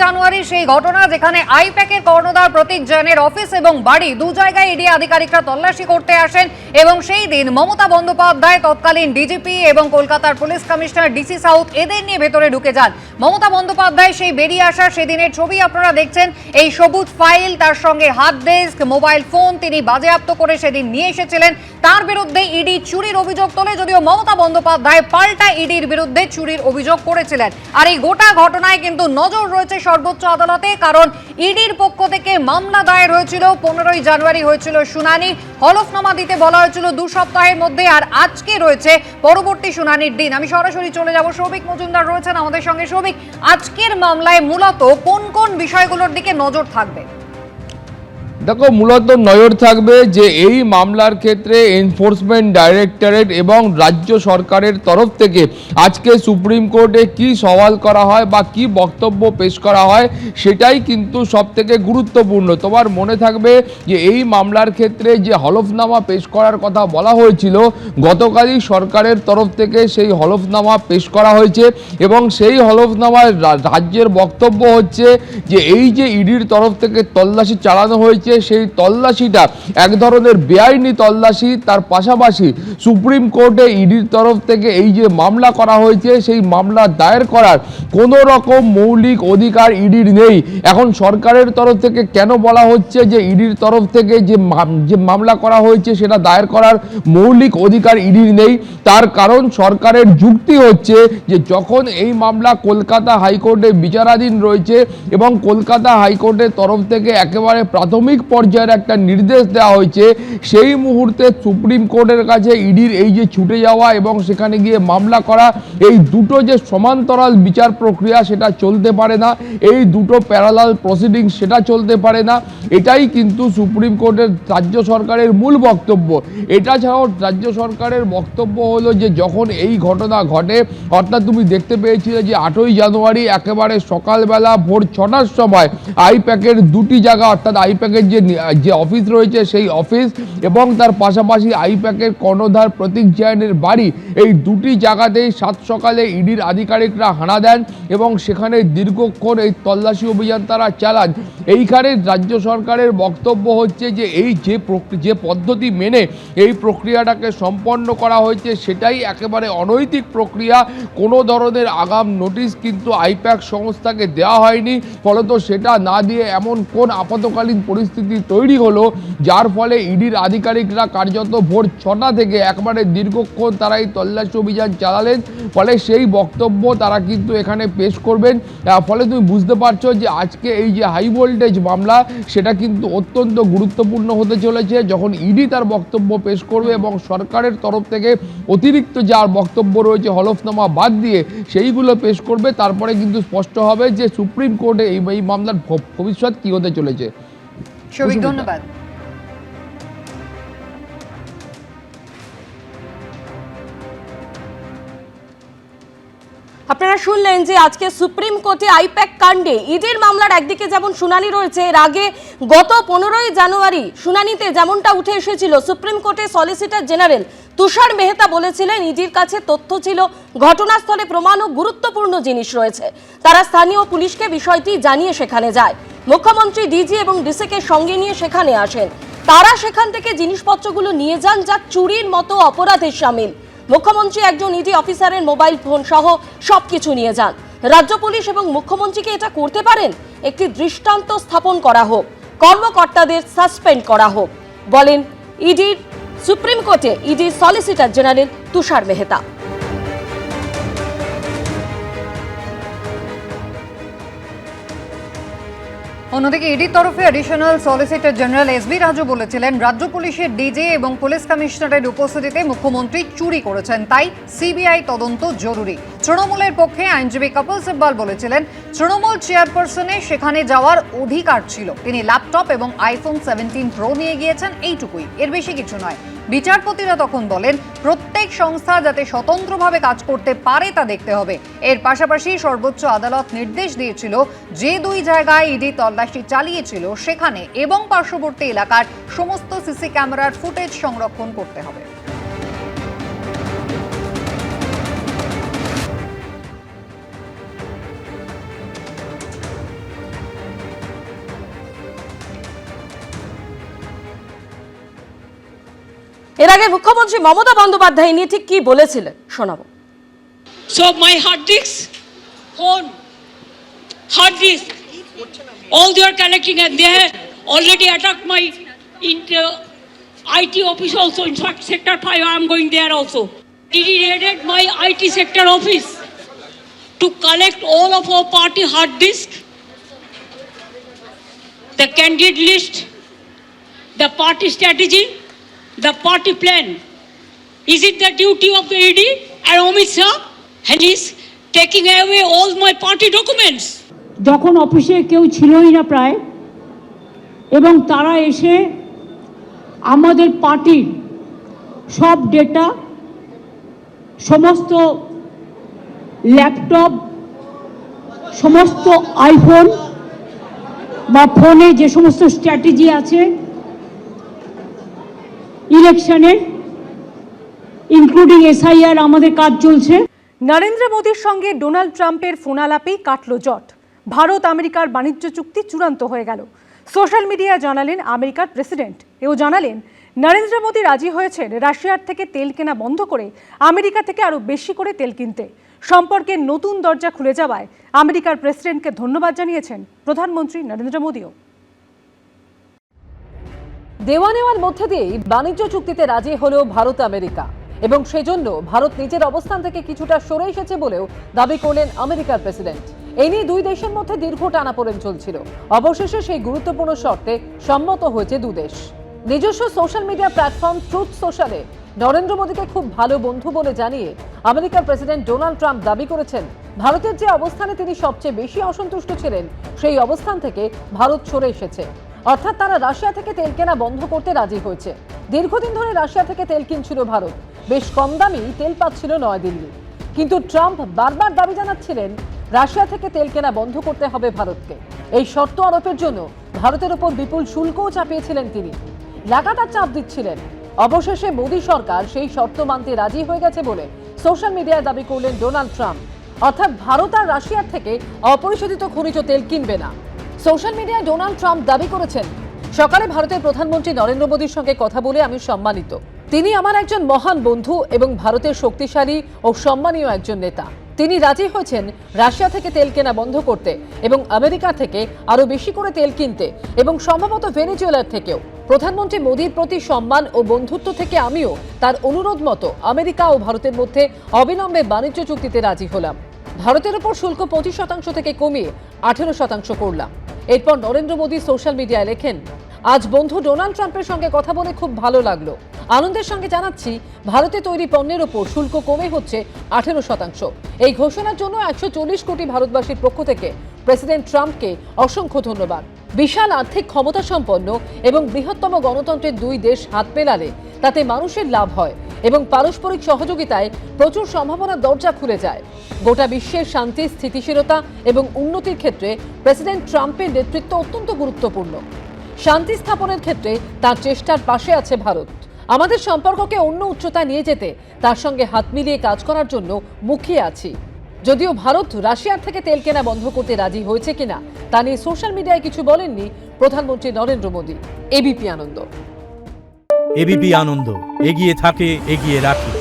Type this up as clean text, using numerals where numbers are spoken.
জানুয়ারি সেই ঘটনা যেখানে আইপ্যাকের কর্ণধার প্রতীক জৈনের অফিস এবং বাড়ি দু জায়গায় ইডি আধিকারিকরা তল্লাশি করতে আসেন এবং সেই দিন মমতা বন্দ্যোপাধ্যায় তৎকালীন ডিজিপি এবং কলকাতার পুলিশ কমিশনার ডিসি সাউথ এদের নিয়ে ভেতরে ঢুকে যান। মমতা বন্দ্যোপাধ্যায় সেই বেরিয়ে আসা সেদিনের ছবি আপনারা দেখছেন। এই সবুজ ফাইল, তার সঙ্গে হার্ড ডিস্ক, মোবাইল ফোন তিনি বাজেয়াপ্ত করে সেদিন নিয়ে এসেছিলেন। তার বিরুদ্ধে ইডি চুরির অভিযোগ তোলে, যদিও মমতা বন্দ্যোপাধ্যায় পাল্টা ইডির বিরুদ্ধে চুরির অভিযোগ করেছিলেন। আর এই গোটা ঘটনায় কিন্তু নজর রয়েছে সর্বোচ্চ আদালতে, কারণ ইডির পক্ষ থেকে মামলা দায়ের হয়েছিল। 15ই জানুয়ারি হয়েছিল শুনানি, হলফনামা দিতে বলা হয়েছিল 2 সপ্তাহের মধ্যে, আর আজকে রয়েছে পরবর্তী শুনানির দিন। আমি সরাসরি চলে যাব, সৌভিক মজুমদার রয়েছেন আমাদের সঙ্গে। সৌভিক, আজকের মামলায় মূলত কোন কোন বিষয়গুলোর দিকে নজর থাকবে? দেখো, মূলত নজর থাকবে যে এই মামলার ক্ষেত্রে এনফোর্সমেন্ট ডাইরেক্টরেট এবং রাজ্য সরকারের তরফ থেকে আজকে সুপ্রিম কোর্টে কি সওয়াল করা হয় বা কি বক্তব্য পেশ করা হয়, সেটাই কিন্তু সবথেকে গুরুত্বপূর্ণ। তোমার মনে থাকবে যে এই মামলার ক্ষেত্রে যে হলফনামা পেশ করার কথা বলা হয়েছিল, গতকালই সরকারের তরফ থেকে সেই হলফনামা পেশ করা হয়েছে এবং সেই হলফনামায় রাজ্যের বক্তব্য হচ্ছে যে এই যে ইডির তরফ থেকে তল্লাশি চালানো হয়েছে, সেই তল্লাশিটা এক ধরনের বেআইনি তল্লাশি। তার পাশাপাশি সুপ্রিম কোর্টে ইডির তরফ থেকে এই যে মামলা করা হয়েছে, সেই মামলা দায়ের করার কোনো রকম মৌলিক অধিকার ইডির নেই। এখন সরকারের তরফ থেকে কেন বলা হচ্ছে যে ইডির তরফ থেকে যে মামলা করা হয়েছে সেটা দায়ের করার মৌলিক অধিকার ইডির নেই? তার কারণ সরকারের যুক্তি হচ্ছে যে যখন এই মামলা কলকাতা হাইকোর্টে বিচারাধীন রয়েছে এবং কলকাতা হাইকোর্টের তরফ থেকে একেবারে প্রাথমিক পর্যায়ের একটা নির্দেশ দেওয়া হয়েছে, সেই মুহূর্তে সুপ্রিম কোর্টের কাছে ইডির এই যে ছুটে যাওয়া এবং সেখানে গিয়ে মামলা করা, এই দুটো যে সমান্তরাল বিচার প্রক্রিয়া সেটা চলতে পারে না, এই দুটো প্যারালাল প্রসিডিং সেটা চলতে পারে না। এটাই কিন্তু সুপ্রিম কোর্টের রাজ্য সরকারের মূল বক্তব্য। এটা ছাড়াও রাজ্য সরকারের বক্তব্য হলো যে যখন এই ঘটনা ঘটে, অর্থাৎ তুমি দেখতে পেয়েছিলে যে 8ই জানুয়ারি একেবারে সকালবেলা ভোর 6টার সময় আইপ্যাকের দুটি জায়গা, অর্থাৎ আইপ্যাকের যে অফিস রয়েছে সেই অফিস এবং তার পাশাপাশি আইপ্যাকের কর্ণধার প্রতীক জৈনের বাড়ি, এই দুটি জায়গাতেই সাত সকালে ইডির আধিকারিকরা হানা দেন এবং সেখানে দীর্ঘক্ষণ এই তল্লাশি অভিযান তারা চালান। এইখানে রাজ্য সরকারের বক্তব্য হচ্ছে যে এই যে পদ্ধতি মেনে এই প্রক্রিয়াটাকে সম্পন্ন করা হয়েছে সেটাই একেবারে অনৈতিক প্রক্রিয়া। কোনো ধরনের আগাম নোটিশ কিন্তু আইপ্যাক সংস্থাকে দেওয়া হয়নি, ফলত সেটা না দিয়ে এমন কোন আপাতকালীন পরিস্থিতি তৈরি হলো যার ফলে ইডির আধিকারিকরা কার্যত ভোর 6টা থেকে একবারে দীর্ঘক্ষণ তারা এই তল্লাশি অভিযান চালালেন। ফলে সেই বক্তব্য তারা কিন্তু এখানে পেশ করবেন। ফলে তুমি বুঝতে পারছো যে আজকে এই যে হাই ভোল্টেজ মামলা সেটা কিন্তু অত্যন্ত গুরুত্বপূর্ণ হতে চলেছে। যখন ইডি তার বক্তব্য পেশ করবে এবং সরকারের তরফ থেকে অতিরিক্ত যার বক্তব্য রয়েছে হলফনামা বাদ দিয়ে সেইগুলো পেশ করবে, তারপরে কিন্তু স্পষ্ট হবে যে সুপ্রিম কোর্টে এই মামলার ভবিষ্যৎ কি হতে চলেছে। সৌভিক, ধন্যবাদ। আপনারা শুনলেন যে আজকে সুপ্রিম কোর্টে আইপ্যাক কাণ্ডে ইডির মামলার একদিকে যেমন শুনানি রয়েছে, এর আগে গত 15ই জানুয়ারি শুনানিতে যেমনটা উঠে এসেছিল, সুপ্রিম কোর্টে সলিসিটর জেনারেল তুষার মেহতা বলেছিলেন ইডির কাছে তথ্য ছিল, ঘটনাস্থলে প্রমাণ ও গুরুত্বপূর্ণ জিনিস রয়েছে। তারা স্থানীয় পুলিশকে বিষয়টি জানিয়ে সেখানে যায়। মুখ্যমন্ত্রী ডিজি এবং ডিসিকে সঙ্গে নিয়ে সেখানে আসেন। তারা সেখান থেকে জিনিসপত্রগুলো নিয়ে যান যা চুরির মতো অপরাধের শামিল। মুখ্যমন্ত্রী একজন ইডি অফিসারের মোবাইল ফোন সহ সবকিছু নিয়ে যান। রাজ্য পুলিশ এবং মুখ্যমন্ত্রীকে এটা করতে পারেন, একটি দৃষ্টান্ত স্থাপন করা হোক, কর্মকর্তাদের সাসপেন্ড করা হোক, বলেন ইডির সুপ্রিম কোর্টে ইডির সলিসিটর জেনারেল তুষার মেহতা। অন্যদিকে ইডির তরফে additional solicitor general SB Raju বলেছিলেন রাজ্য পুলিশের ডিজি এবং পুলিশ কমিশনারের উপস্থিতিতে মুখ্যমন্ত্রী চুরি করেছেন, তাই সিবিআই তদন্ত জরুরি। তৃণমূলের পক্ষে আইনজীবী কপিল সিব্বল বলেছিলেন তৃণমূল চেয়ারপারসনের সেখানে যাওয়ার অধিকার ছিল, তিনি ল্যাপটপ এবং আইফোন 17 প্রো নিয়ে গিয়েছেন, এইটুকুই, এর বেশি কিছু নয়। বিচারপতিরা তখন বলেন প্রত্যেক সংস্থা যাতে স্বতন্ত্রভাবে কাজ করতে পারে তা দেখতে হবে। এর পাশাপাশি সর্বোচ্চ আদালত নির্দেশ দিয়েছিল যে 2 জায়গায় ইডি তল্লাশি চালিয়েছিল সেখানে এবং পার্শ্ববর্তী এলাকার সমস্ত সিসি ক্যামেরার ফুটেজ সংরক্ষণ করতে হবে। এর আগে মুখ্যমন্ত্রী মমতা বন্দ্যোপাধ্যায় নিয়ে ঠিক কি বলেছিলেন শোনাবো। So my hard disk, phone, hard disk, all they are collecting, and they have already attacked my IT office also. In fact, Sector 5, I am going there also. They raided my IT sector office to collect all of our party hard disk, the candidate list, the party strategy, the party plan. Is it the duty of the ED and Amit Shah? And he's taking away all my party documents. যখন অফিসে কেউ ছিলই না প্রায়, এবং তারা এসে আমাদের পার্টির সব ডেটা, সমস্ত ল্যাপটপ, সমস্ত আইফোন বা ফোনে যে সমস্ত স্ট্র্যাটেজি আছে ইলেকশনের, ইনক্লুডিং SIR, আমাদের কাজ চলছে। নরেন্দ্র মোদীর সঙ্গে ডোনাল্ড ট্রাম্পের ফোনালাপেই কাটল জট। ভারত আমেরিকার বাণিজ্য চুক্তি চূড়ান্ত হয়ে গেল। সোশ্যাল মিডিয়ায় জানালেন আমেরিকার প্রেসিডেন্ট। এও জানালেন নরেন্দ্র মোদী রাজি হয়েছেন রাশিয়ার থেকে তেল কেনা বন্ধ করে আমেরিকা থেকে আরও বেশি করে তেল কিনতে। সম্পর্কের নতুন দরজা খুলে যাওয়ায় আমেরিকার প্রেসিডেন্টকে ধন্যবাদ জানিয়েছেন প্রধানমন্ত্রী নরেন্দ্র মোদীও। দেওয়া নেওয়ার মধ্যে দিয়েই বাণিজ্য চুক্তিতে রাজি হলো ভারত আমেরিকা, এবং সেজন্য ভারত নিজের অবস্থান থেকে কিছুটা সরে এসেছে বলেও দাবি করলেন আমেরিকার প্রেসিডেন্ট। এই নিয়ে দুই দেশের মধ্যে দীর্ঘ টানাপোড়েন চলছিল। অবশেষে সেই গুরুত্বপূর্ণ শর্তে সম্মত হয়েছে দুদেশ। নিজস্ব সোশ্যাল মিডিয়া প্ল্যাটফর্ম ট্রুথ সোশ্যালে নরেন্দ্র মোদীকে খুব ভালো বন্ধু বলে জানিয়ে আমেরিকার প্রেসিডেন্ট ডোনাল্ড ট্রাম্প দাবি করেছেন ভারতের যে অবস্থানে তিনি সবচেয়ে বেশি অসন্তুষ্ট ছিলেন সেই অবস্থান থেকে ভারত সরে এসেছে। অর্থাৎ তারা রাশিয়া থেকে তেল কেনা বন্ধ করতে রাজি হয়েছে। দীর্ঘদিন ধরে রাশিয়া থেকে তেল কিনছিল ভারত, বেশ কম দামেই তেল পাচ্ছিল নয়াদিল্লি। কিন্তু ট্রাম্প বারবার দাবি জানাচ্ছিলেন রাশিয়া থেকে তেল কেনা বন্ধ করতে হবে ভারতকে। এই শর্ত আরোপের জন্য ভারতের উপর বিপুল শুল্কও চাপিয়েছিলেন তিনি, লাগাতার চাপ দিচ্ছিলেন। অবশেষে মোদী সরকার সেই শর্ত মানতে রাজি হয়ে গেছে বলে সোশ্যাল মিডিয়ায় দাবি করলেন ডোনাল্ড ট্রাম্প। অর্থাৎ ভারত আর রাশিয়ার থেকে অপরিশোধিত খনিজ তেল কিনবে না। সোশ্যাল মিডিয়ায় ডোনাল্ড ট্রাম্প দাবি করেছেন, সকালে ভারতের প্রধানমন্ত্রী নরেন্দ্র মোদীর সঙ্গে কথা বলে আমি সম্মানিত। তিনি আমার একজন মহান বন্ধু এবং ভারতের শক্তিশালী ও সম্মানীয় একজন নেতা। তিনি রাজি হয়েছেন রাশিয়া থেকে তেল কেনা বন্ধ করতে এবং আমেরিকা থেকে আরও বেশি করে তেল কিনতে, এবং সম্ভবত ভেনেজুয়েলার থেকেও। প্রধানমন্ত্রী মোদীর প্রতি সম্মান ও বন্ধুত্ব থেকে আমিও তার অনুরোধ মতো আমেরিকা ও ভারতের মধ্যে অবিলম্বে বাণিজ্য চুক্তিতে রাজি হলাম। ভারতের উপর শুল্ক 25% থেকে কমিয়ে 18% করলাম। এরপর নরেন্দ্র মোদী সোশ্যাল মিডিয়ায় লেখেন, আজ বন্ধু ডোনাল্ড ট্রাম্পের সঙ্গে কথা বলে খুব ভালো লাগলো। আনন্দের সঙ্গে জানাচ্ছি ভারতে তৈরি পণ্যের ওপর শুল্ক কমে হচ্ছে 18%। এই ঘোষণার জন্য 140 কোটি ভারতবাসীর পক্ষ থেকে প্রেসিডেন্ট ট্রাম্পকে অসংখ্য ধন্যবাদ। বিশাল আর্থিক ক্ষমতা সম্পন্ন এবং বৃহত্তম গণতন্ত্রের দুই দেশ হাত মেলালে তাতে মানুষের লাভ হয় এবং পারস্পরিক সহযোগিতায় প্রচুর সম্ভাবনার দরজা খুলে যায়। গোটা বিশ্বের শান্তি, স্থিতিশীলতা এবং উন্নতির ক্ষেত্রে প্রেসিডেন্ট ট্রাম্পের নেতৃত্ব অত্যন্ত গুরুত্বপূর্ণ। শান্তি স্থাপনের ক্ষেত্রে তার চেষ্টার পাশে আছে ভারত। আমাদের সম্পর্ককে অন্য উচ্চতায় নিয়ে যেতে তার সঙ্গে হাত মিলিয়ে কাজ করার জন্য মুখিয়ে আছি। যদিও ভারত রাশিয়ার থেকে তেল কেনা বন্ধ করতে রাজি হয়েছে কিনা তা নিয়ে সোশ্যাল মিডিয়ায় কিছু বলেননি প্রধানমন্ত্রী নরেন্দ্র মোদী। এবিপি আনন্দ। এবিপি আনন্দ, এগিয়ে থাকে, এগিয়ে রাখে।